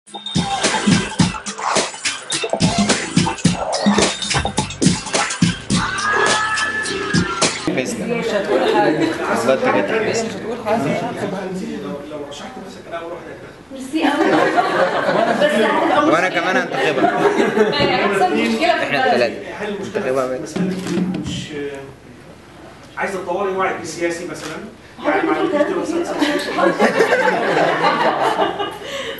مش هتقول حاجه. مش هتقول حاجه. لو رشحت نفسك انا اول واحده ميرسي قوي. بس هتبقى مشكله. وانا كمان هنتخبها. هيحصل مشكله في احنا الثلاثه هنتخبها. بس مش عايزه تطوري وعيك السياسي مثلا، يعني ما عندكيش دراسات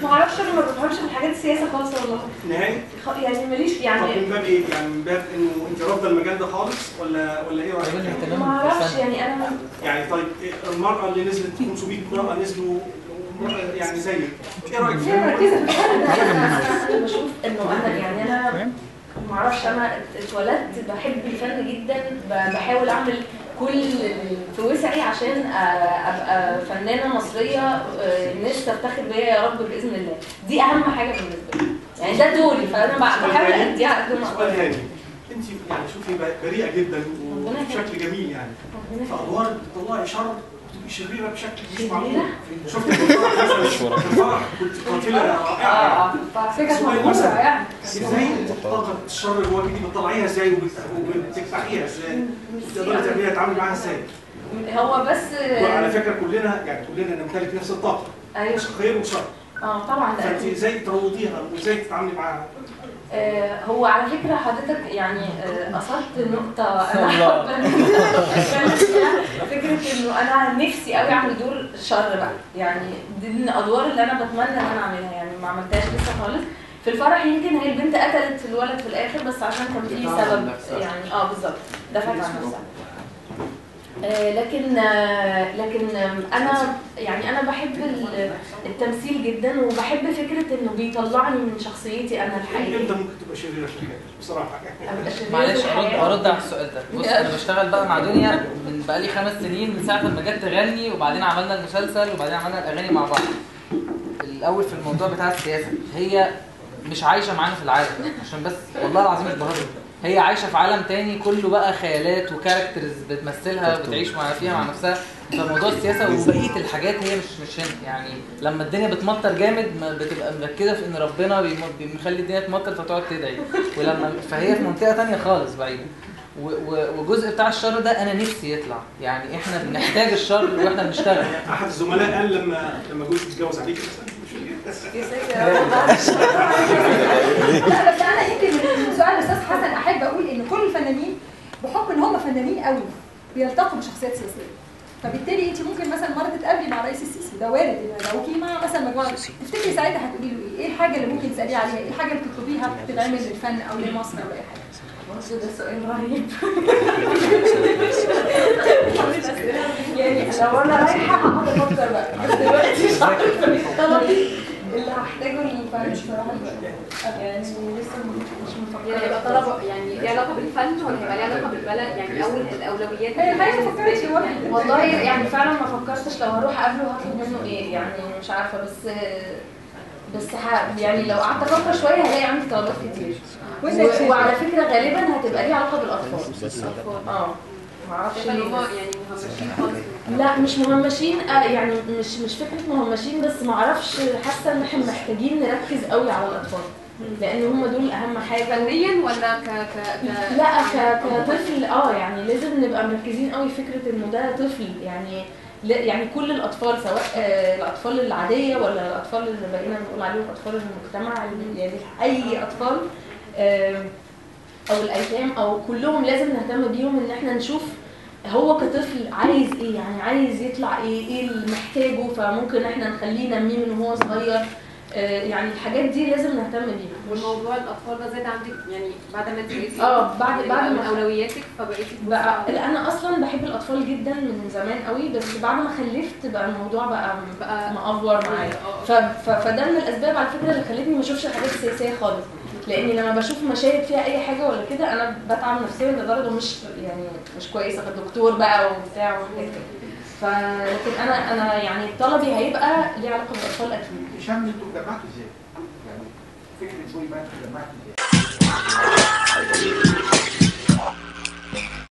ما اعرفش، انا ما بفهمش في الحاجات السياسه خالص والله نهائي. يعني ماليش يعني. طب من باب ايه؟ يعني من باب انه انت رافضه المجال ده خالص ولا ايه رايك؟ ما اعرفش يعني انا يعني طيب المراه اللي نزلت 500 امراه نزلوا يعني زيك، ايه رايك فيها؟ مركزه في الحاجه ده. انا بشوف انه انا يعني انا ما اعرفش، انا اتولدت بحب الفن جدا، بحاول اعمل كل في وسعي عشان ابقى فنانه مصريه الناس تفتخر بيا يا رب باذن الله. دي اهم حاجه بالنسبه لي، يعني ده دوري، فانا بحاول اديها قد ما اقدر. انت يعني شوفي بريئه جدا وبشكل جميل، يعني في ادوار بتطلعي شر بتبقي شريره بشكل مش معقول. شفت في الفرح كنت قاتله رائعه. فكره مهمه يعني. ازاي طاقه الشر اللي جواكي دي بتطلعيها ازاي وبتكفحيها ازاي؟ بتقدري تعمليها تتعاملي معاها ازاي؟ هو بس وعلى فكره كلنا نمتلك نفس الطاقه. ايوه خير وشر. طبعا. فانت ازاي تروضيها وازاي تتعاملي معاها؟ هو على فكرة حضرتك يعني أثرت نقطة أنا حابة فكرة إنه أنا نفسي قوي أعمل دور شر بقى، يعني دي من الأدوار اللي أنا بتمنى إن أنا أعملها، يعني ما عملتهاش لسه خالص. في الفرح يمكن هي البنت قتلت الولد في الآخر، بس عشان كان في سبب يعني بالظبط دفعت عن نفسها. لكن انا يعني انا بحب التمثيل جدا، وبحب فكره انه بيطلعني من شخصيتي انا الحقيقيه. انت ممكن تبقى شريره في الحياه بصراحه. معلش ارد على السؤال ده. بص انا بشتغل بقى مع دنيا من بقالي 5 سنين، من ساعه ما جت تغني وبعدين عملنا المسلسل وبعدين عملنا الاغاني مع بعض. الاول في الموضوع بتاع السياسه، هي مش عايشه معانا في العالم، عشان بس والله العظيم مش بهزر، هي عايشه في عالم تاني كله بقى خيالات وكاركترز بتمثلها وبتعيش فيها مع نفسها. فموضوع السياسه وبقيه الحاجات هي مش هنا، يعني لما الدنيا بتمطر جامد بتبقى مركزه في ان ربنا بيخلي الدنيا تمطر فتقعد تدعي، فهي في منطقه تانيه خالص بعيده. وجزء بتاع الشر ده انا نفسي يطلع، يعني احنا بنحتاج الشر واحنا بنشتغل. احد الزملاء قال لما جوزك اتجوز عليك مثلا لا بس انا يمكن من سؤال الاستاذ حسن احب اقول ان كل الفنانين بحكم ان هم فنانين قوي بيلتقوا بشخصيات سياسيه، فبالتالي انت ممكن مثلا مره تتقابلي مع رئيس السيسي، ده وارد ان لو مع مثلا مجموعه، تفتكري ساعتها هتقولي له ايه الحاجه اللي ممكن تساليه عليها، ايه الحاجه اللي تطلبيها تتعمل للفن او لمصر او اي حاجه؟ ده سؤال رهيب. يعني لو انا رايحه هقعد افكر بقى، بس دلوقتي مش عارفه طلبي اللي هحتاجه للفن بصراحه دلوقتي، يعني لسه مش مفكره. يبقى طلب يعني ليه علاقه بالفن ولا هيبقى ليه علاقه بالبلد؟ يعني اول الاولويات هي حاجه فكرتي والله يعني فعلا ما فكرتش لو هروح اقابله هطلب منه ايه، يعني مش عارفه، بس يعني لو قعدت افكر شويه هلاقي عندي طلبات كتير. وعلى فكره غالبا هتبقى ليها علاقه بالاطفال. معرفش ليه يعني مهمشين خالص. لا مش مهمشين، يعني مش فكره مهمشين، بس معرفش، حاسه ان احنا محتاجين نركز قوي على الاطفال لان هم دول اهم حاجه. فنيا ولا لا كطفل يعني لازم نبقى مركزين قوي فكره انه ده طفل، يعني كل الاطفال سواء الاطفال العاديه ولا الاطفال اللي بقينا بنقول عليهم اطفال المجتمع، يعني اي اطفال او الايتام او كلهم لازم نهتم بيهم، ان احنا نشوف هو كطفل عايز ايه، يعني عايز يطلع ايه اللي محتاجه، فممكن احنا نخليه ينميه من وهو صغير. يعني الحاجات دي لازم نهتم بيها. والموضوع الاطفال ده زاد عندك يعني بعد ما انت بقيتي بعد من اولوياتك فبقيتي بقى انا اصلا بحب الاطفال جدا من زمان قوي، بس بعد ما خلفت بقى الموضوع بقى مأفور معايا. فده من الاسباب على فكره اللي خلتني ما اشوفش الحاجات السياسيه خالص، لاني لما بشوف مشاهد فيها اي حاجه ولا كده انا بتعب نفسيا لدرجه مش كويسه كدكتور بقى وبتاع وحاجات كده. لكن انا يعني طلبي هيبقى ليه علاقه بالاطفال اكيد. هشام انتوا جمعتوا ازاي؟ يعني فكره سوري بقى انتوا جمعتوا ازاي؟